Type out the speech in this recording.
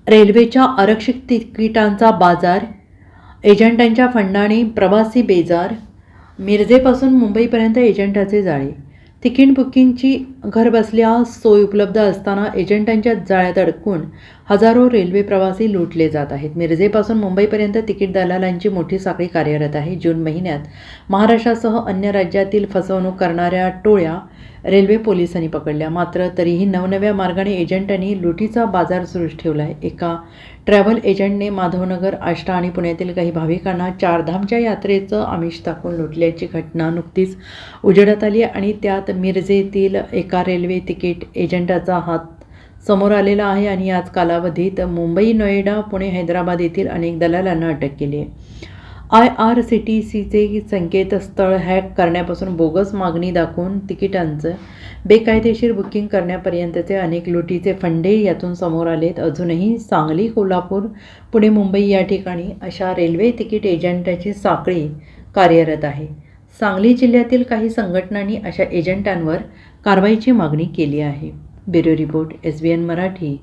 रेल्वेच्या आरक्षित तिकिटांचा बाजार, एजंटांच्या फंडाने प्रवासी बेजार, मिरजेपासून मुंबईपर्यंत एजंटाचे जाळे. तिकीट बुकिंगची घरबसल्या सोय उपलब्ध असताना एजंटांच्या जाळ्यात अडकून हजारो रेल्वे प्रवासी लुटले जात आहेत. मिरजेपासून मुंबईपर्यंत तिकीट दलालांची मोठी साखळी कार्यरत आहे. जून महिन्यात महाराष्ट्रासह अन्य राज्यातील फसवणूक करणाऱ्या टोळ्या रेल्वे पोलिसांनी पकडल्या. मात्र तरीही नवनव्या मार्गाने एजंटांनी लुटीचा बाजार सुरूच ठेवला आहे. एका ट्रॅव्हल एजंटने माधवनगर, आष्टा आणि पुण्यातील काही भाविकांना चारधामच्या यात्रेचं आमिष दाखवून लुटल्याची घटना नुकतीच उजेडात आली आणि त्यात मिरजेतील एका रेल्वे तिकीट एजंटाचा हात समोर आलेला आहे. आणि याच कालावधीत मुंबई, नोएडा, पुणे, हैदराबाद येथील अनेक दलालांना अटक केली आहे. IRCTCचे संकेतस्थळ हॅक करण्यापासून बोगस मागणी दाखवून तिकिटांचं बेकायदेशीर बुकिंग करण्यापर्यंतचे अनेक लुटीचे फंडे यातून समोर आलेत. अजूनही सांगली, कोल्हापूर, पुणे, मुंबई या ठिकाणी अशा रेल्वे तिकीट एजंटाची साखळी कार्यरत आहे. सांगली जिल्ह्यातील काही संघटनांनी अशा एजंटांवर कारवाईची मागणी केली आहे. Bureau report, SBN Marathi.